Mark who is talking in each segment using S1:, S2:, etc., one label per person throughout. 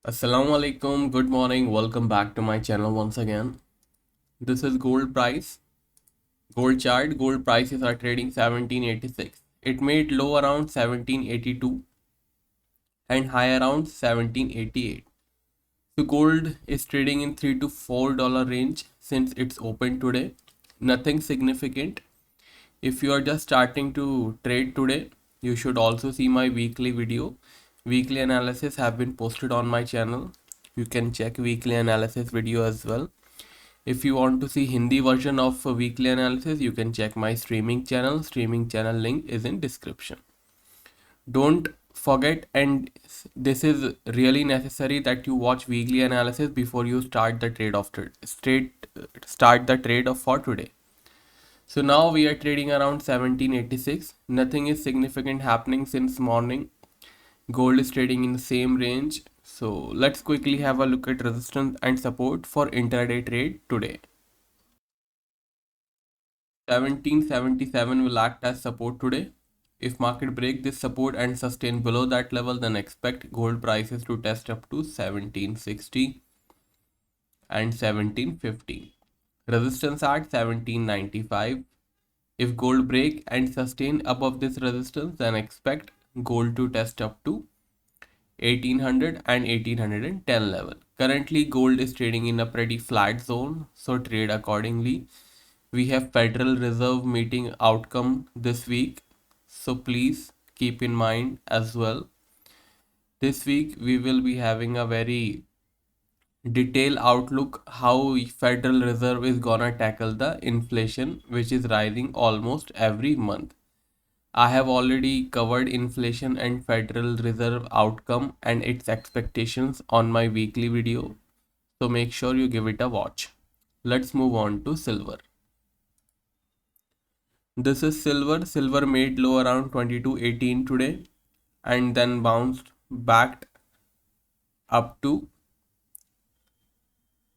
S1: Assalamu alaikum, good morning, welcome back to my channel once again. This is gold price, gold chart. Gold prices are trading 1786. It made low around 1782 and high around 1788. So gold is trading in $3 to $4 range since it's open today. Nothing significant. If you are just starting to trade today, you should also see my weekly video. Weekly analysis have been posted on my channel. You can check weekly analysis video as well. If you want to see Hindi version of weekly analysis, you can check my streaming channel. Streaming channel link is in description. Don't forget, and this is really necessary, that you watch weekly analysis before you start the trade of start the trade of for today. So now we are trading around 1786. Nothing is significant happening since morning. Gold is trading in the same range. So let's quickly have a look at resistance and support for intraday trade today. 1777 will act as support today. If market break this support and sustain below that level, then expect gold prices to test up to 1760 and 1750. Resistance at 1795. If gold break and sustain above this resistance, then expect gold to test up to 1800 and 1810 level. Currently gold is trading in a pretty flat zone, so trade accordingly. We have Federal Reserve meeting outcome this week, so please keep in mind as well. This week we will be having a very detailed outlook how Federal Reserve is gonna tackle the inflation, which is rising almost every month. I have already covered inflation and Federal Reserve outcome and its expectations on my weekly video, so make sure you give it a watch. Let's move on to silver. This is silver. Silver made low around 2218 today and then bounced back up to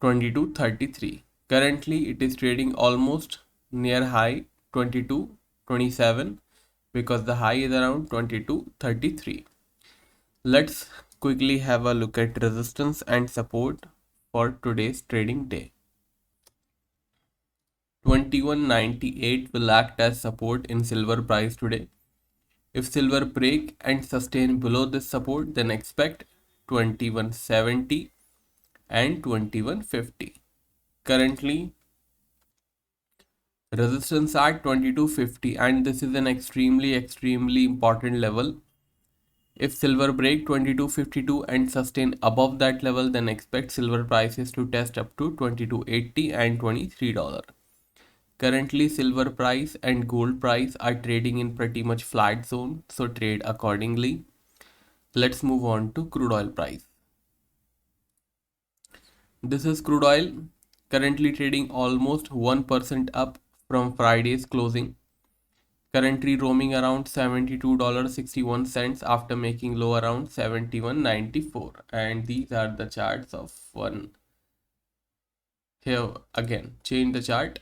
S1: 2233. Currently it is trading almost near high 2227 because the high is around 2233. Let's quickly have a look at resistance and support for today's trading day. 2198 will act as support in silver price today. If silver break and sustain below this support, then expect 2170 and 2150. Currently resistance at 2250, and this is an extremely important level. If silver break 2252 and sustain above that level, then expect silver prices to test up to 2280 and $23. Currently silver price and gold price are trading in pretty much flat zone, so trade accordingly. Let's move on to crude oil price. This is crude oil, currently trading almost 1% up from Friday's closing. Currently roaming around $72.61 after making low around 71.94. And these are the charts of one. Here again, change the chart.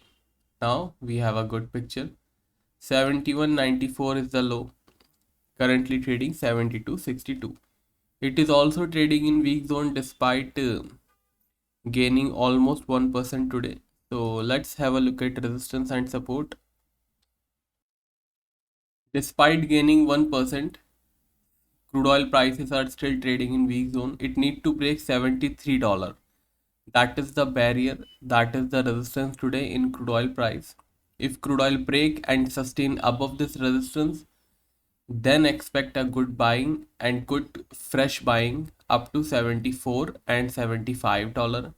S1: Now we have a good picture. 71.94 is the low. Currently trading 72.62. It is also trading in weak zone despite gaining almost 1% today. So let's have a look at resistance and support. Despite gaining 1%, crude oil prices are still trading in weak zone. It need to break $73. That is the barrier, that is the resistance today in crude oil price. If crude oil break and sustain above this resistance, then expect a good buying and good fresh buying up to 74 and $75.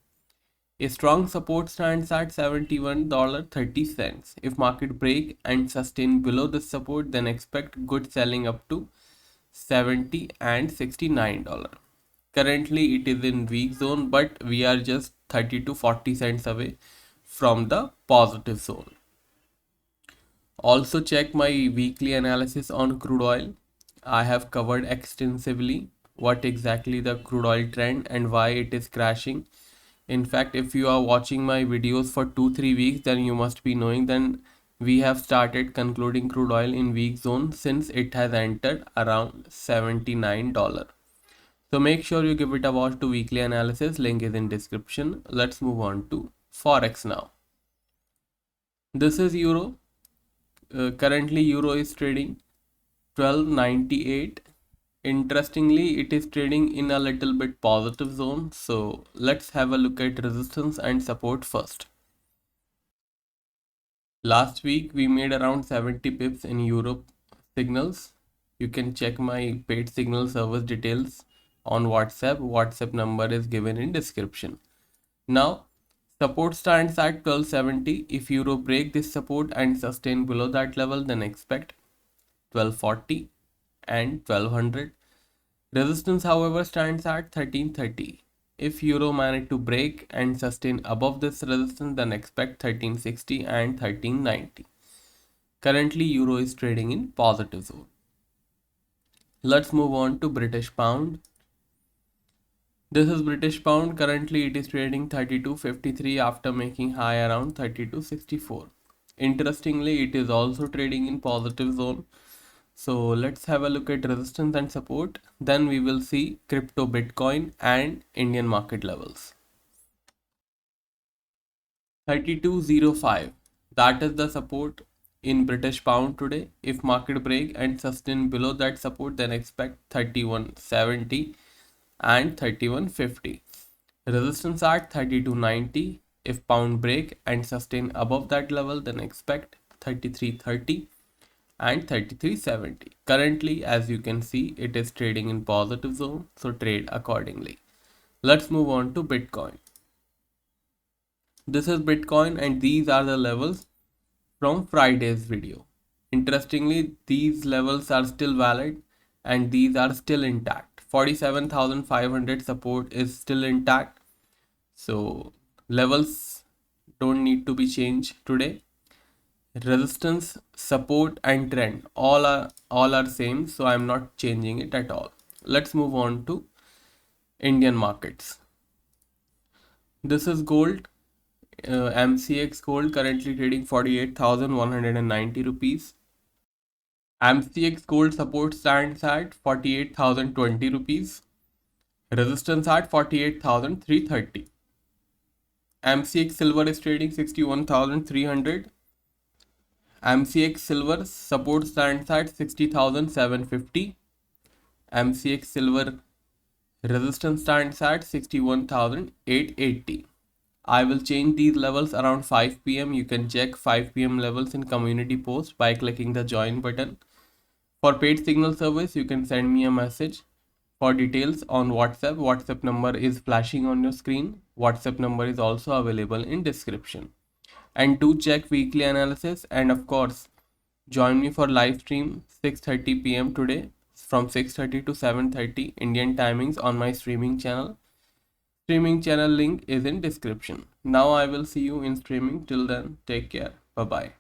S1: A strong support stands at $71.30. If market break and sustain below this support, then expect good selling up to 70 and $69. Currently it is in weak zone, but we are just 30 to 40 cents away from the positive zone. Also check my weekly analysis on crude oil. I have covered extensively what exactly the crude oil trend and why it is crashing. In fact, if you are watching my videos for 2-3 weeks, then you must be knowing then we have started concluding crude oil in weak zone since it has entered around $79. So make sure you give it a watch to weekly analysis. Link is in description. Let's move on to Forex now. This is Euro. Currently Euro is trading 1298. Interestingly, it is trading in a little bit positive zone. So let's have a look at resistance and support first. Last week we made around 70 pips in Europe signals. You can check my paid signal service details on WhatsApp. WhatsApp number is given in description. Now support stands at 1270. If Euro break this support and sustain below that level, then expect 1240 and 1200. Resistance however stands at 1330. If Euro managed to break and sustain above this resistance, then expect 1360 and 1390. Currently Euro is trading in positive zone. Let's move on to British Pound. This is British Pound. Currently it is trading 32.53 after making high around 32.64. Interestingly, it is also trading in positive zone. So let's have a look at resistance and support. Then we will see crypto, Bitcoin and Indian market levels. 32.05. That is the support in British Pound today. If market break and sustain below that support, then expect 31.70 and 31.50. Resistance at 32.90. If pound break and sustain above that level, then expect 33.30 and 33.70. Currently, as you can see, it is trading in positive zone, so trade accordingly. Let's move on to Bitcoin. This is Bitcoin and these are the levels from Friday's video. Interestingly, these levels are still valid and these are still intact. 47,500 support is still intact. So levels don't need to be changed today. Resistance, support and trend all are same, so I'm not changing it at all. Let's move on to Indian markets. This is gold. MCX gold currently trading 48,190 rupees. MCX gold support stands at 48,020 rupees. Resistance at 48,330. MCX silver is trading 61,300. MCX silver support stands at 60,750. MCX silver resistance stands at 61,880. I will change these levels around 5 p.m. You can check 5 p.m. levels in community post by clicking the join button. For paid signal service, you can send me a message. For details on WhatsApp, WhatsApp number is flashing on your screen. WhatsApp number is also available in description. And do check weekly analysis, and of course join me for live stream 6:30 p.m. today from 6:30 to 7:30 Indian timings on my streaming channel. Streaming channel link is in description. Now I will see you in streaming. Till then, take care. Bye bye.